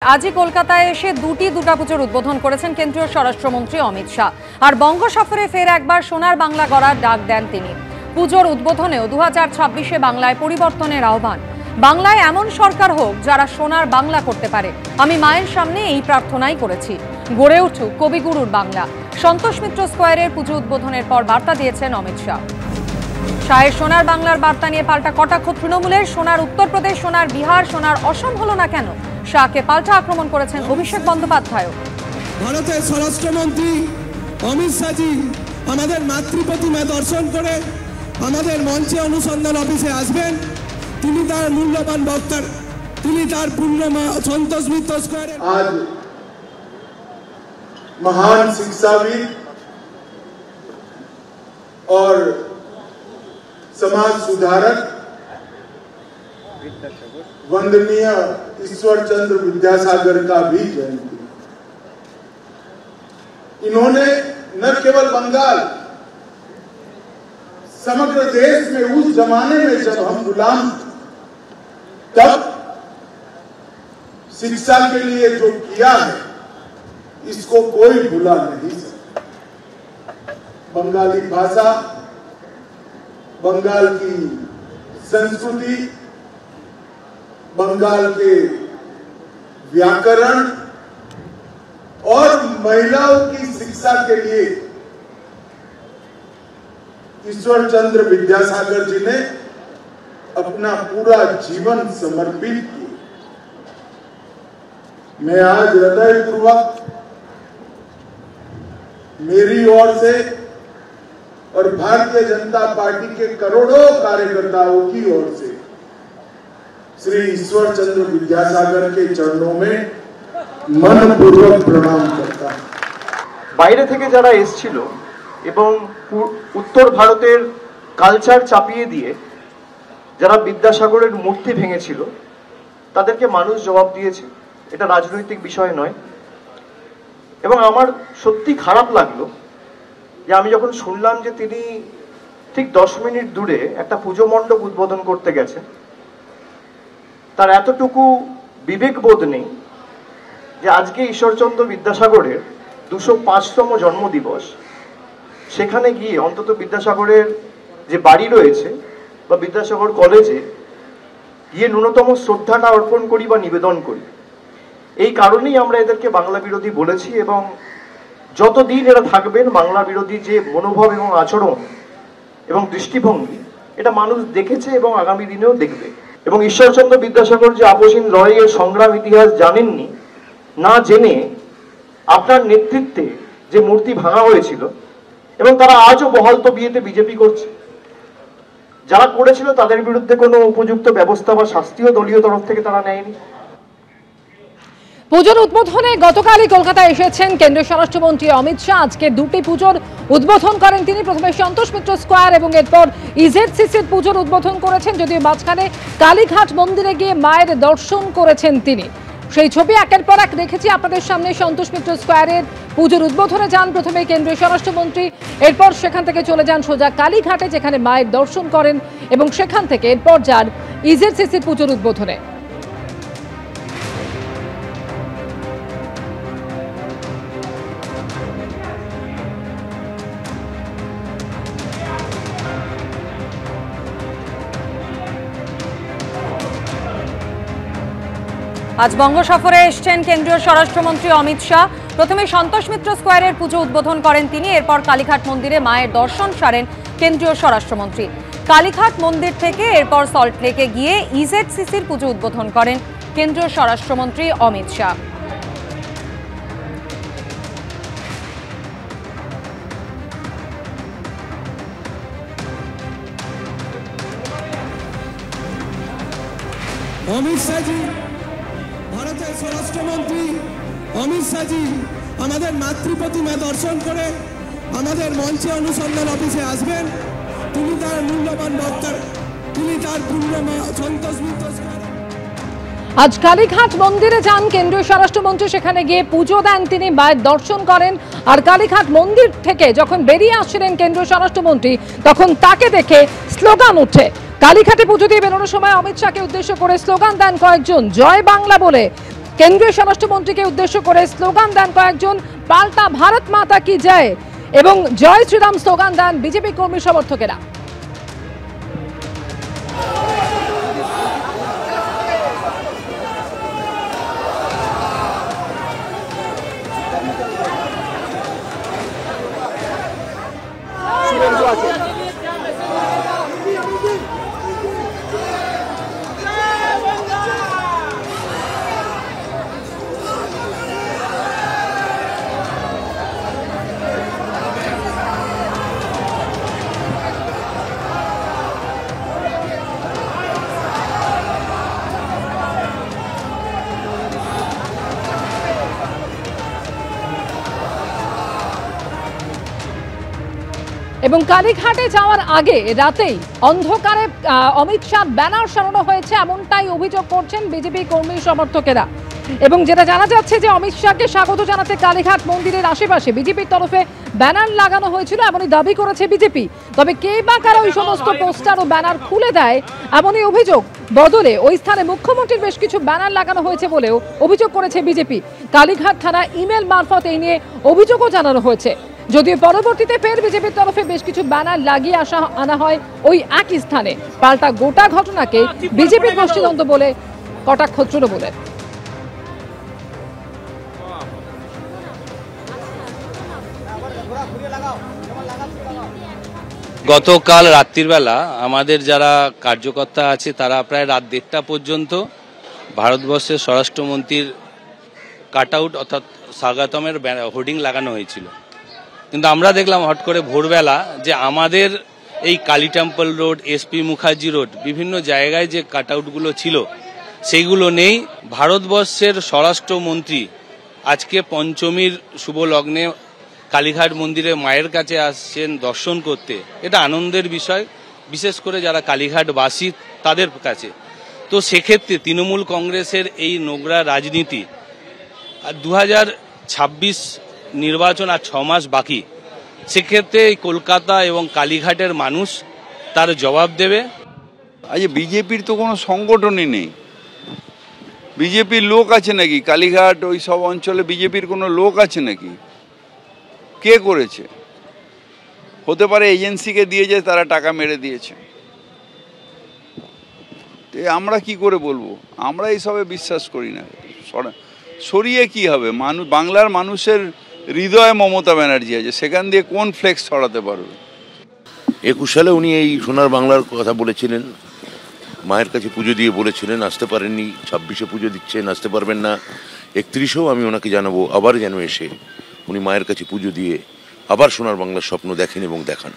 আজই কলকাতায় এসে দুর্গাপুজোর উদ্বোধন করেছেন কেন্দ্রীয় স্বরাষ্ট্রমন্ত্রী অমিত শাহ। আর বঙ্গ সফরে ফের একবার সোনার বাংলা গড়ার ডাক দেন তিনি। পুজোর উদ্বোধনেও 2026-এ বাংলায় পরিবর্তনের আহ্বান। বাংলায় এমন সরকার হোক যারা সোনার বাংলা করতে পারে। আমি মায়ের সামনে এই প্রার্থনাই করেছি, গড়ে উঠুক কবিগুরুর বাংলা। সন্তোষ মিত্র স্কোয়ারের পুজো উদ্বোধনের পর বার্তা দিয়েছেন অমিত শাহ। শাহের সোনার বাংলার বার্তা নিয়ে পাল্টা কটাক্ষ তৃণমূলের। সোনার উত্তরপ্রদেশ, সোনার বিহার, সোনার অসম হলো না কেন? শাহকে পাল্টা আক্রমণ করেছেন অভিষেক বন্দ্যোপাধ্যায়। ভারতের স্বরাষ্ট্রমন্ত্রী অমিত শাহজি আমাদের মাতৃপ্রতিমা দর্শন করে আমাদের মঞ্চে অনুসন্ধান অফিসে আসবেন। তিনি তার মূল্যবান বক্তার তার পূর্ণ সন্তোষ মিত্র স্কোয়ারে आज महान शिक्षाविद और समाज सुधारक वंदनीय ईश्वर चंद्र विद्यासागर का भी जयंती। इन्होंने न केवल बंगाल, समग्र देश में उस जमाने में जब हम गुलाम तब शिक्षा के लिए जो किया है इसको कोई भुला नहीं सकता। बंगाली भाषा, बंगाल की संस्कृति, बंगाल के व्याकरण और महिलाओं की शिक्षा के लिए ईश्वर चंद्र विद्यासागर जी ने अपना पूरा जीवन समर्पित किया। मैं आज हृदयपूर्वक मेरी ओर से और भारतीय जनता पार्टी के करोड़ों कार्यकर्ताओं की ओर से श्री ईश्वर चंद्र विद्यासागर के चरणों में मनपूर्वक प्रणाम करता हूं। বাইরে থেকে যারা এসেছিল এবং উত্তর ভারতের কালচার চাপিয়ে দিয়ে যারা বিদ্যাসাগরের মূর্তি ভেঙেছিল তাদেরকে মানুষ জবাব দিয়েছে। এটা রাজনৈতিক বিষয় নয়। এবং আমার সত্যি খারাপ লাগলো যে আমি যখন শুনলাম যে তিনি ঠিক 10 মিনিট দূরে একটা পুজো মণ্ডপ উদ্বোধন করতে গেছেন, তার এতটুকু বিবেকবোধ নেই যে আজকে ঈশ্বরচন্দ্র বিদ্যাসাগরের 205তম জন্মদিবস, সেখানে গিয়ে অন্তত বিদ্যাসাগরের যে বাড়ি রয়েছে বা বিদ্যাসাগর কলেজে গিয়ে ন্যূনতম শ্রদ্ধাটা অর্পণ করি বা নিবেদন করি। এই কারণেই আমরা এদেরকে বাংলা বিরোধী বলেছি এবং যতদিন এরা থাকবেন বাংলা বিরোধী যে মনোভাব এবং আচরণ এবং দৃষ্টিভঙ্গি এটা মানুষ দেখেছে এবং আগামী দিনেও দেখবে। এবং ঈশ্বরচন্দ্র বিদ্যাসাগর যে আপসহীন লড়াইয়ের সংগ্রাম ইতিহাস জানেননি, না জেনে আপনার নেতৃত্বে যে মূর্তি ভাঙা হয়েছিল এবং তারা আজও বহালতো বিয়েতে বিজেপি করছে, যারা করেছিল তাদের বিরুদ্ধে কোনো উপযুক্ত ব্যবস্থা বা শাস্তিও দলীয় তরফ থেকে তারা নেয়নি। পুজোর উদ্বোধনে গতকালই কলকাতায় এসেছেন কেন্দ্রীয় স্বরাষ্ট্রমন্ত্রী অমিত শাহ। আজকে দুটি পুজোর উদ্বোধন করেন তিনি। প্রথমে সন্তোষ মিত্র স্কোয়ার এবং এরপর ইজেডসিসির পুজোর উদ্বোধন করেছেন, যদিও মাঝখানে কালীঘাট মন্দিরে গিয়ে মায়ের দর্শন করেছেন তিনি। সেই ছবি একের পর এক রেখেছি আপনাদের সামনে। সন্তোষ মিত্র স্কোয়ারের পুজোর উদ্বোধনে যান প্রথমে কেন্দ্রীয় স্বরাষ্ট্রমন্ত্রী, এরপর সেখান থেকে চলে যান সোজা কালীঘাটে, যেখানে মায়ের দর্শন করেন এবং সেখান থেকে এরপর যান ইজেডসিসির পুজোর উদ্বোধনে। আজ বঙ্গ সফরে এসছেন কেন্দ্রীয় স্বরাষ্ট্রমন্ত্রী অমিত শাহ। প্রথমে সন্তোষ মিত্র স্কোয়ারের পুজো উদ্বোধন করেন তিনি, এরপর কালীঘাট মন্দিরে মায়ের দর্শন সারেন কেন্দ্রীয় স্বরাষ্ট্রমন্ত্রী। কালীঘাট মন্দির থেকে এরপর সল্টলেকে গিয়ে ইজেডসিসির পুজো উদ্বোধন করেন কেন্দ্রীয় স্বরাষ্ট্রমন্ত্রী অমিত শাহ। অমিত শাহজি, ভারতের স্বরাষ্ট্রমন্ত্রী অমিত শাহজি আমাদের মাতৃপ্রতিমা দর্শন করে আমাদের মঞ্চে অনুসন্ধান অফিসে আসবেন। তিনি তার মূল্যবান বক্তার তার পূর্ণ সন্তোষ মিত্র স্কোয়ারে আজ কালীঘাট মন্দিরে যান কেন্দ্রীয় স্বরাষ্ট্রমন্ত্রী, সেখানে গিয়ে পুজো দেন তিনি, মায়ের দর্শন করেন। আর কালীঘাট মন্দির থেকে যখন বেরিয়ে আসছিলেন কেন্দ্রীয় স্বরাষ্ট্রমন্ত্রী, তখন তাকে দেখে স্লোগান ওঠে। কালীঘাটে পুজো দিয়ে বেরোনোর সময় অমিত শাহকে উদ্দেশ্য করে স্লোগান দেন কয়েকজন, জয় বাংলা বলে কেন্দ্রীয় স্বরাষ্ট্রমন্ত্রীকে উদ্দেশ্য করে স্লোগান দেন কয়েকজন, পাল্টা ভারত মাতা কি জয় এবং জয় শ্রীরাম স্লোগান দেন বিজেপি কর্মী সমর্থকেরা। এবং কালীঘাটে যাওয়ার আগে রাতেই অন্ধকারে অমিত শাহ ব্যানার সরানো হয়েছে, এমনটাই অভিযোগ করছেন বিজেপি কর্মী সমর্থকেরা। এবং যেটা জানা যাচ্ছে যে অমিত শাহকে স্বাগত জানাতে কালীঘাট মন্দিরের আশেপাশে বিজেপির তরফে ব্যানার লাগানো হয়েছিল এমনই দাবি করেছে বিজেপি। তবে কে বা কারা ওই সমস্ত পোস্টার ও ব্যানার খুলে দেয় এমনই অভিযোগ বদলে ওই স্থানে মুখ্যমন্ত্রীর বেশ কিছু ব্যানার লাগানো হয়েছে বলেও অভিযোগ করেছে বিজেপি। কালীঘাট থানা ইমেল মারফত এই নিয়ে অভিযোগও জানানো হয়েছে, যদিও পরবর্তীতে ফের বিজেপির তরফে বেশ কিছু ব্যানার লাগিয়ে আনা হয় ওই একই স্থানে। পাল্টা গোটা ঘটনাকে বিজেপির গোষ্ঠীদ্বন্দ্ব বলে কটাক্ষ তৃণমূলের। গতকাল রাত্রির বেলা আমাদের যারা কার্যকর্তা আছে তারা প্রায় রাত 1:30 পর্যন্ত ভারতবর্ষের স্বরাষ্ট্রমন্ত্রীর কাট আউট অর্থাৎ স্বাগতমের হোর্ডিং লাগানো হয়েছিল। কিন্তু আমরা দেখলাম হট করে ভোরবেলা যে আমাদের এই Kali temple road, SP Mukherjee road, বিভিন্ন জায়গায় যে কাট আউটগুলো ছিল সেইগুলো নেই। ভারতবর্ষের স্বরাষ্ট্রমন্ত্রী আজকে পঞ্চমীর শুভ লগ্নে কালীঘাট মন্দিরে মায়ের কাছে আসছেন দর্শন করতে, এটা আনন্দের বিষয়, বিশেষ করে যারা কালীঘাটবাসী তাদের কাছে। তো সেক্ষেত্রে তৃণমূল কংগ্রেসের এই নোংরা রাজনীতি, 2026 নির্বাচন আর 6 মাস বাকি, সেক্ষেত্রে কলকাতা এবং কালীঘাটের মানুষ তার জবাব দেবে। আজ বিজেপির তো কোনো সংগঠনই নেই, বিজেপির লোক আছে নাকি? কালীঘাট ওই সব অঞ্চলে বিজেপির কোনো লোক আছে নাকি? কে করেছে? হতে পারে এজেন্সিকে দিয়েছে, তারা টাকা মেরে দিয়েছে। আমরা কি করে বলবো? আমরা এইসবে বিশ্বাস করি না। সরিয়ে কি হবে? বাংলার মানুষের হৃদয়ে মমতা ব্যানার্জি আছে, সেখান দিয়ে কোন ফ্লেক্স ছড়াতে পারবে? 21 সালে উনি এই সোনার বাংলার কথা বলেছিলেন, মায়ের কাছে পুজো দিয়ে বলেছিলেন, আসতে পারেননি। 26-এ পুজো দিচ্ছেন, আসতে পারবেন না। 31-এও আমি ওনাকে জানাবো আবার যেন এসে উনি মায়ের কাছে পুজো দিয়ে আবার সোনার বাংলার স্বপ্ন দেখেন এবং দেখান।